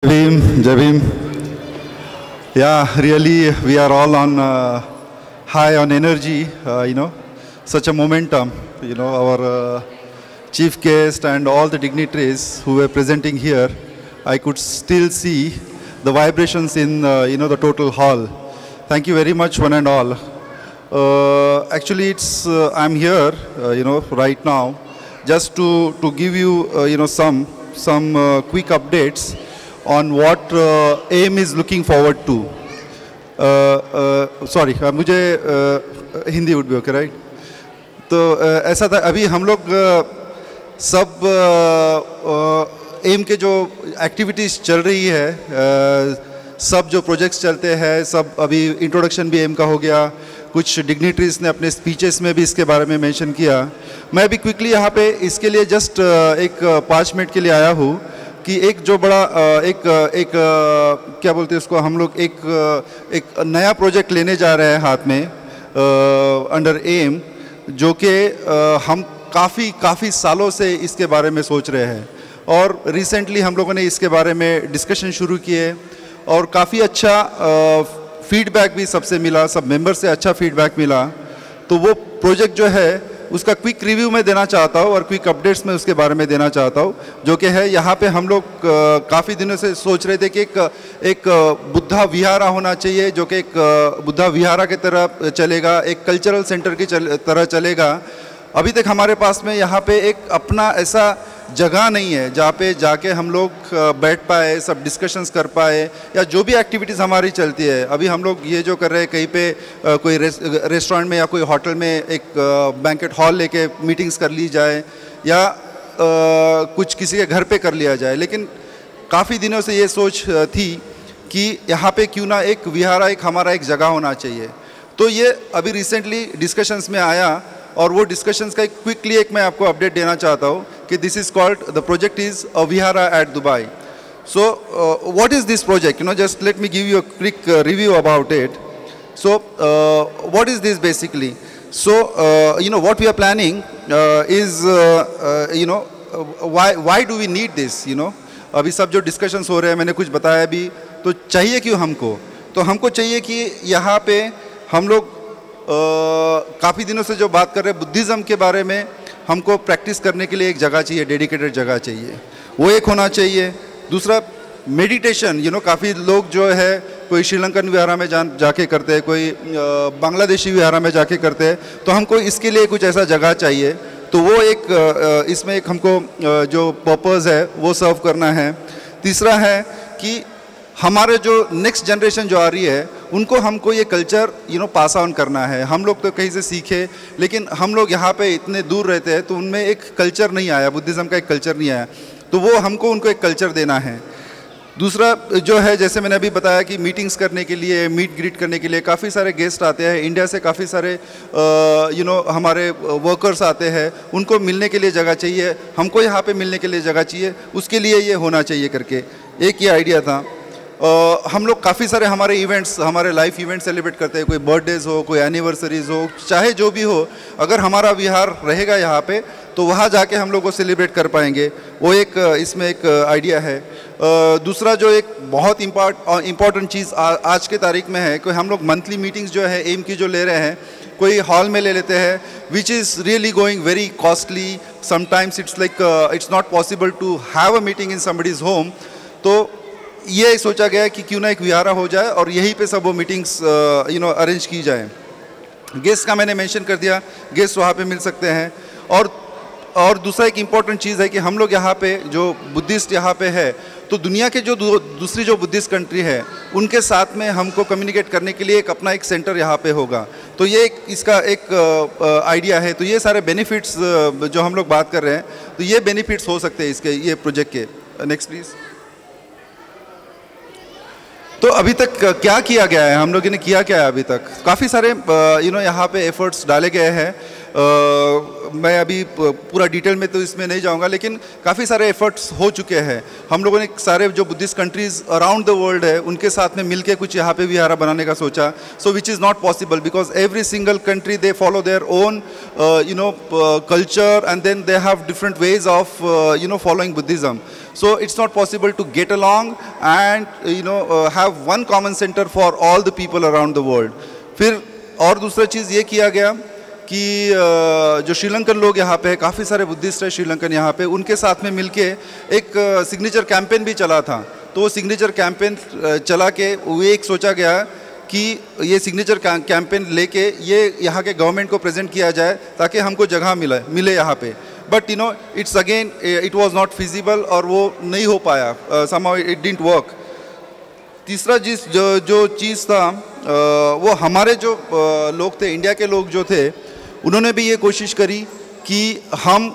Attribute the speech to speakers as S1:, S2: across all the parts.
S1: Jai Bhim. Yeah, really, we are all on high on energy, such a momentum. Our chief guest and all the dignitaries who were presenting here, I could still see the vibrations in, the total hall. Thank you very much, one and all. Actually, I'm here, right now, just to give you, some quick updates on what AIM is looking forward to. Sorry, मुझे Hindi would be okay, right? तो ऐसा था, अभी हम लोग सब AIM के जो एक्टिविटीज़ चल रही है, सब जो प्रोजेक्ट्स चलते हैं, सब अभी इंट्रोडक्शन भी AIM का हो गया, कुछ डिग्निटरीज ने अपने स्पीचेस में भी इसके बारे में मेंशन किया। मैं अभी क्विकली यहाँ पे इसके लिए जस्ट एक 5 मिनट के लिए आया हूँ कि एक जो बड़ा क्या बोलते हैं उसको, हम लोग एक नया प्रोजेक्ट लेने जा रहे हैं हाथ में अंडर AIM, जो कि हम काफ़ी सालों से इसके बारे में सोच रहे हैं और रिसेंटली हम लोगों ने इसके बारे में डिस्कशन शुरू किए और काफ़ी अच्छा फीडबैक भी सबसे मिला, सब मेंबर से अच्छा फीडबैक मिला। तो वो प्रोजेक्ट जो है उसका क्विक रिव्यू मैं देना चाहता हूँ और क्विक अपडेट्स में उसके बारे में देना चाहता हूँ, जो कि है यहाँ पे हम लोग काफ़ी दिनों से सोच रहे थे कि एक बुद्धा विहारा होना चाहिए, जो कि एक बुद्धा विहारा की तरह चलेगा, एक कल्चरल सेंटर की तरह चलेगा। अभी तक हमारे पास में यहाँ पे एक अपना ऐसा जगह नहीं है जहाँ पे जाके हम लोग बैठ पाए, सब डिस्कशंस कर पाए, या जो भी एक्टिविटीज़ हमारी चलती है। अभी हम लोग ये जो कर रहे हैं, कहीं पे कोई रेस्टोरेंट में या कोई होटल में एक बैंकेट हॉल लेके मीटिंग्स कर ली जाए या कुछ किसी के घर पे कर लिया जाए, लेकिन काफ़ी दिनों से ये सोच थी कि यहाँ पे क्यों ना एक विहारा, एक हमारा एक जगह होना चाहिए। तो ये अभी रिसेंटली डिस्कशंस में आया और वो डिस्कशंस का क्विकली एक मैं आपको अपडेट देना चाहता हूँ कि this is called, the project is a Vihara at Dubai. So what is this project, just let me give you a quick review about it. So what is this basically? So what we are planning is why do we need this? अभी सब जो discussions हो रहे हैं, मैंने कुछ बताया भी, तो चाहिए क्यों हमको? तो हमको चाहिए कि यहाँ पे हम लोग काफ़ी दिनों से जो बात कर रहे हैं बुद्धिज़्म के बारे में, हमको प्रैक्टिस करने के लिए एक जगह चाहिए, डेडिकेटेड जगह चाहिए, वो एक होना चाहिए। दूसरा मेडिटेशन, काफ़ी लोग जो है कोई श्रीलंकन विहारा में जाके करते हैं, कोई बांग्लादेशी विहारा में जाके करते हैं, तो हमको इसके लिए कुछ ऐसा जगह चाहिए। तो वो एक इसमें एक हमको जो पर्पज़ है वो सर्व करना है। तीसरा है कि हमारे जो नेक्स्ट जनरेशन जो आ रही है उनको हमको ये कल्चर पास ऑन करना है। हम लोग तो कहीं से सीखे, लेकिन हम लोग यहाँ पे इतने दूर रहते हैं तो उनमें एक कल्चर नहीं आया, बुद्धिज़्म का एक कल्चर नहीं आया, तो वो हमको उनको एक कल्चर देना है। दूसरा जो है, जैसे मैंने अभी बताया कि मीटिंग्स करने के लिए, मीट ग्रीट करने के लिए काफ़ी सारे गेस्ट आते हैं, इंडिया से काफ़ी सारे हमारे वर्कर्स आते हैं, उनको मिलने के लिए जगह चाहिए, हमको यहाँ पे मिलने के लिए जगह चाहिए, उसके लिए ये होना चाहिए करके एक ये आइडिया था। हम लोग काफ़ी सारे हमारे इवेंट्स, हमारे लाइफ इवेंट्स सेलिब्रेट करते हैं, कोई बर्थडेज़ हो, कोई एनिवर्सरीज़ हो, चाहे जो भी हो, अगर हमारा विहार रहेगा यहाँ पे तो वहाँ जाके हम लोग को सेलिब्रेट कर पाएंगे, वो एक इसमें एक आइडिया है। दूसरा जो एक बहुत इम्पॉर्टेंट चीज़ आज के तारीख में है कि हम लोग मंथली मीटिंग्स जो है AIM की जो ले रहे हैं, कोई हॉल में ले लेते हैं, which is really going very costly. Sometimes it's like it's not possible to have a meeting in somebody's home. तो ये सोचा गया कि क्यों ना एक विहारा हो जाए और यहीं पे सब वो मीटिंग्स अरेंज की जाए। गेस्ट का मैंने मेंशन कर दिया, गेस्ट वहाँ पे मिल सकते हैं। और दूसरा एक इम्पॉर्टेंट चीज़ है कि हम लोग यहाँ पे जो बुद्धिस्ट यहाँ पे है, तो दुनिया के जो दूसरी जो बुद्धिस्ट कंट्री है उनके साथ में हमको कम्युनिकेट करने के लिए एक अपना एक सेंटर यहाँ पे होगा। तो ये इसका एक आइडिया है। तो ये सारे बेनिफिट्स जो हम लोग बात कर रहे हैं, तो ये बेनिफिट्स हो सकते हैं इसके, ये प्रोजेक्ट के। Next please. तो अभी तक क्या किया गया है, हम लोगों ने किया क्या है अभी तक? काफ़ी सारे यहाँ पे एफर्ट्स डाले गए हैं। मैं अभी पूरा डिटेल में तो इसमें नहीं जाऊंगा, लेकिन काफ़ी सारे एफर्ट्स हो चुके हैं। हम लोगों ने सारे जो Buddhist countries around the world है उनके साथ में मिलके कुछ यहाँ पे विहारा बनाने का सोचा। So which is not possible because every single country they follow their own culture, and then they have different ways of following Buddhism. So it's not possible to get along and have one common center for all the people around the world. फिर और दूसरा चीज़ ये किया गया कि जो श्रीलंकन लोग यहाँ पे काफ़ी सारे बुद्धिस्ट है श्रीलंकन यहाँ पे, उनके साथ में मिलके एक सिग्नेचर कैंपेन भी चला था। तो वो सिग्नेचर कैंपेन चला के वो एक सोचा गया कि ये सिग्नेचर कैंपेन लेके ये यहाँ के गवर्नमेंट को प्रेजेंट किया जाए ताकि हमको जगह मिले यहाँ पे। But it's again it was not feasible और वो नहीं हो पाया, समहाउ इट डिडंट वर्क। तीसरा जो चीज़ था वो हमारे जो लोग थे, इंडिया के लोग जो थे, उन्होंने भी ये कोशिश करी कि हम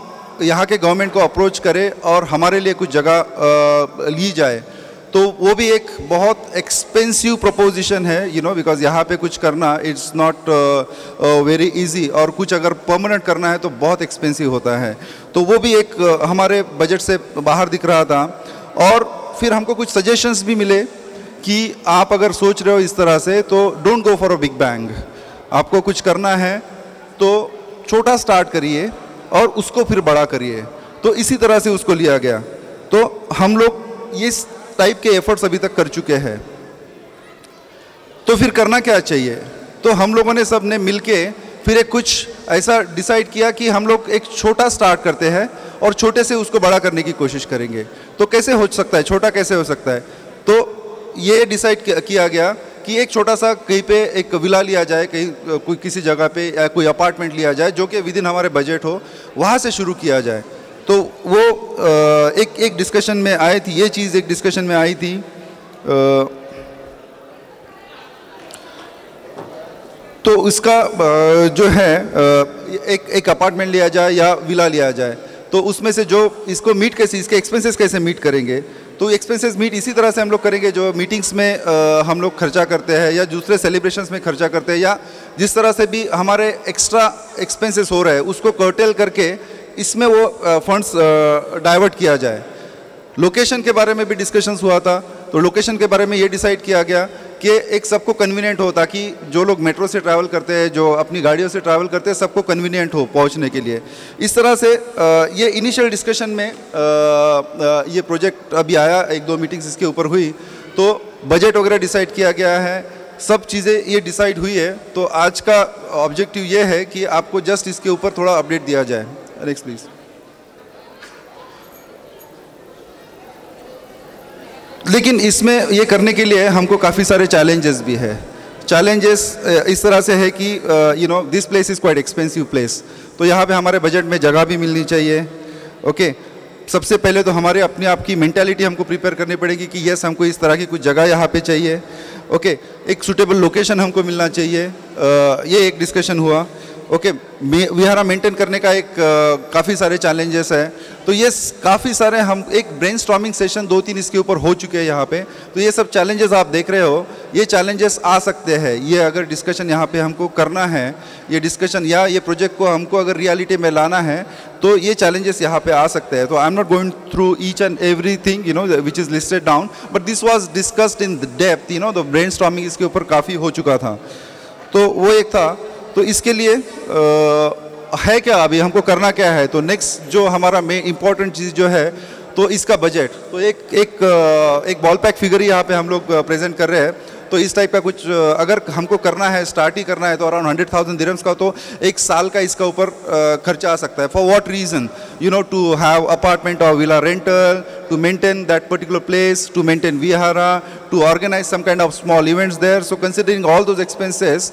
S1: यहाँ के गवर्नमेंट को अप्रोच करें और हमारे लिए कुछ जगह ली जाए। तो वो भी एक बहुत एक्सपेंसिव प्रपोजिशन है, बिकॉज यहाँ पे कुछ करना इट्स नॉट वेरी इजी, और कुछ अगर परमानेंट करना है तो बहुत एक्सपेंसिव होता है। तो वो भी एक हमारे बजट से बाहर दिख रहा था। और फिर हमको कुछ सजेशंस भी मिले कि आप अगर सोच रहे हो इस तरह से तो don't go for a big bang, आपको कुछ करना है तो छोटा स्टार्ट करिए और उसको फिर बड़ा करिए। तो इसी तरह से उसको लिया गया। तो हम लोग ये टाइप के एफर्ट्स अभी तक कर चुके हैं। तो फिर करना क्या चाहिए? तो हम लोगों ने सब ने मिलके फिर एक कुछ ऐसा डिसाइड किया कि हम लोग एक छोटा स्टार्ट करते हैं और छोटे से उसको बड़ा करने की कोशिश करेंगे। तो कैसे हो सकता है, छोटा कैसे हो सकता है? तो ये डिसाइड किया गया कि एक छोटा सा कहीं पे एक विला लिया जाए, कहीं कोई किसी जगह पे, या कोई अपार्टमेंट लिया जाए जो कि विदिन हमारे बजट हो, वहाँ से शुरू किया जाए। तो वो एक डिस्कशन में आई थी, ये चीज़ एक डिस्कशन में आई थी। तो उसका जो है एक अपार्टमेंट लिया जाए या विला लिया जाए, तो उसमें से जो इसको मीट कैसे, इसके एक्सपेंसेस कैसे मीट करेंगे? तो एक्सपेंसेस मीट इसी तरह से हम लोग करेंगे जो मीटिंग्स में हम लोग खर्चा करते हैं या दूसरे सेलिब्रेशंस में खर्चा करते हैं, या जिस तरह से भी हमारे एक्स्ट्रा एक्सपेंसेस हो रहे हैं उसको कर्टेल करके इसमें वो फंड्स डाइवर्ट किया जाए। लोकेशन के बारे में भी डिस्कशंस हुआ था। तो लोकेशन के बारे में ये डिसाइड किया गया कि एक सबको कन्वीनियंट हो, ताकि जो लोग मेट्रो से ट्रैवल करते हैं, जो अपनी गाड़ियों से ट्रैवल करते हैं, सबको कन्वीनियंट हो पहुंचने के लिए। इस तरह से ये इनिशियल डिस्कशन में ये प्रोजेक्ट अभी आया, एक दो मीटिंग्स इसके ऊपर हुई, तो बजट वगैरह डिसाइड किया गया है, सब चीज़ें ये डिसाइड हुई है। तो आज का ऑब्जेक्टिव ये है कि आपको जस्ट इसके ऊपर थोड़ा अपडेट दिया जाए। Next please. लेकिन इसमें ये करने के लिए हमको काफ़ी सारे चैलेंजेस भी है। चैलेंजेस इस तरह से है कि this place is quite expensive place. तो यहाँ पे हमारे बजट में जगह भी मिलनी चाहिए। ओके, सबसे पहले तो हमारे अपने आप की मेंटालिटी हमको प्रिपेयर करनी पड़ेगी कि यस, हमको इस तरह की कुछ जगह यहाँ पे चाहिए। ओके, एक सूटेबल लोकेशन हमको मिलना चाहिए, ये एक डिस्कशन हुआ। ओके, विहारा मेंटेन करने का एक काफ़ी सारे चैलेंजेस है। तो ये काफ़ी सारे हम एक ब्रेनस्टॉर्मिंग सेशन 2-3 इसके ऊपर हो चुके हैं यहाँ पे। तो ये सब चैलेंजेस आप देख रहे हो, ये चैलेंजेस आ सकते हैं। ये अगर डिस्कशन यहाँ पे हमको करना है, ये डिस्कशन या ये प्रोजेक्ट को हमको अगर रियलिटी में लाना है, तो ये चैलेंजेस यहाँ पे आ सकते हैं। तो I am not going through each and everything which is listed down, but this was discussed in depth. The brainstorming इसके ऊपर काफ़ी हो चुका था। तो वो एक था। तो इसके लिए है क्या, अभी हमको करना क्या है? तो नेक्स्ट जो हमारा मेन इम्पॉर्टेंट चीज़ जो है, तो इसका बजट। तो एक बॉल पैक फिगर ही यहाँ पे हम लोग प्रेजेंट कर रहे हैं। तो इस टाइप का कुछ अगर हमको करना है, स्टार्ट ही करना है, तो अराउंड 100,000 दिरहम्स का तो एक साल का इसका ऊपर खर्चा आ सकता है। For what reason? To have apartment और villa rental, to maintain that particular place, to maintain vihara, to organize some kind of small events there. So considering all those expenses,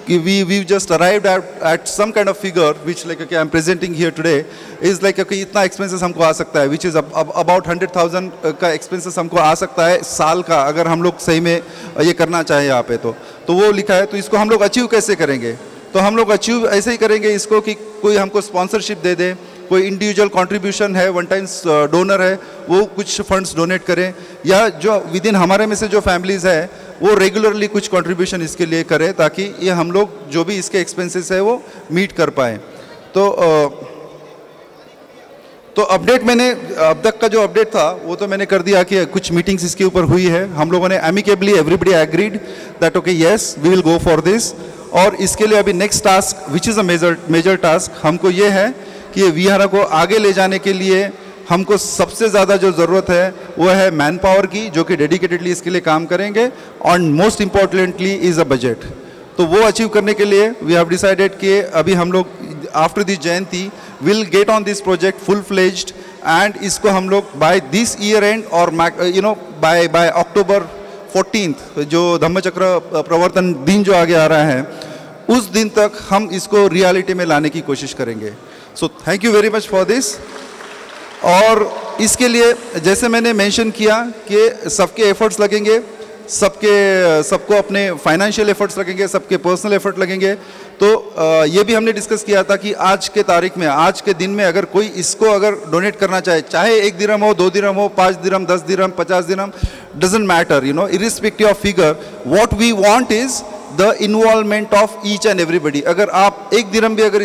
S1: we've just arrived at some kind of figure which, like, okay, I'm presenting here today, is like, okay, इतना expenses हमको आ सकता है, which is about 100,000 का expenses हमको आ सकता है साल का, अगर हम लोग सही में ये करना चाहें यहाँ पे। तो वो लिखा है। तो इसको हम लोग अचीव कैसे करेंगे? तो हम लोग अचीव ऐसे ही करेंगे इसको कि कोई हमको स्पॉन्सरशिप दे दे, कोई इंडिविजुअल कंट्रीब्यूशन है, वन टाइम डोनर है, वो कुछ फंड्स डोनेट करें, या जो विद इन हमारे में से जो फैमिलीज़ है वो रेगुलरली कुछ कंट्रीब्यूशन इसके लिए करें, ताकि ये हम लोग जो भी इसके एक्सपेंसेस है वो मीट कर पाएँ। तो अपडेट मैंने अब तक का जो अपडेट था वो तो मैंने कर दिया कि कुछ मीटिंग्स इसके ऊपर हुई है, हम लोगों ने amicably everybody agreed that okay yes we will go for this. और इसके लिए अभी next task which is a major task हमको ये है कि विहारा को आगे ले जाने के लिए हमको सबसे ज़्यादा जो ज़रूरत है वो है मैन पावर की, जो कि डेडिकेटेडली इसके लिए काम करेंगे, और most importantly is a budget. तो वो अचीव करने के लिए वी हैव डिसाइडेड कि अभी हम लोग after this Jayanti will get on this project full fledged, and इसको हम लोग बाय दिस ईयर एंड और बाय अक्टूबर 14 जो धम्मचक्र प्रवर्तन दिन जो आगे आ रहा है उस दिन तक हम इसको रियलिटी में लाने की कोशिश करेंगे। So thank you very much for this. और इसके लिए जैसे मैंने मेंशन किया कि सबके एफर्ट्स लगेंगे, सबको अपने फाइनेंशियल एफर्ट्स लगेंगे, सबके पर्सनल एफर्ट लगेंगे। तो ये भी हमने डिस्कस किया था कि आज के तारीख में, आज के दिन में अगर कोई इसको अगर डोनेट करना चाहे, चाहे 1 दिरहम हो, 2 दिरहम हो, 5 दिरहम, 10 दिरहम, 50 दिरहम, doesn't matter, irrespective of figure, what we want is the involvement of each and everybody. अगर आप 1 दिरहम भी अगर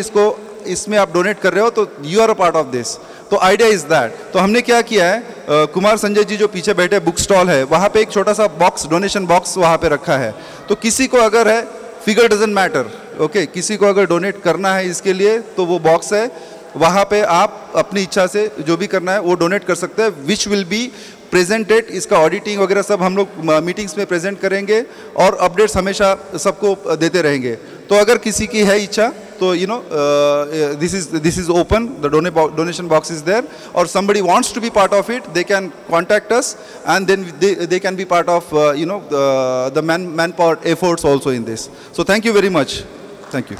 S1: इसमें आप डोनेट कर रहे हो तो you are a part of this. तो आइडिया इज दैट। तो हमने क्या किया है, कुमार संजय जी जो पीछे बैठे बुक स्टॉल है वहाँ पे एक छोटा सा बॉक्स, डोनेशन बॉक्स वहाँ पे रखा है। तो किसी को अगर है, फिगर डजेंट मैटर, ओके, किसी को अगर डोनेट करना है इसके लिए तो वो बॉक्स है, वहाँ पे आप अपनी इच्छा से जो भी करना है वो डोनेट कर सकते हैं, विच विल बी प्रेजेंटेड। इसका ऑडिटिंग वगैरह सब हम लोग मीटिंग्स में प्रेजेंट करेंगे और अपडेट्स हमेशा सबको देते रहेंगे। तो अगर किसी की है इच्छा तो this is open, the donation box is there, or somebody wants to be part of it, they can contact us, and then they can be part of the manpower efforts also in this. So thank you very much. Thank you.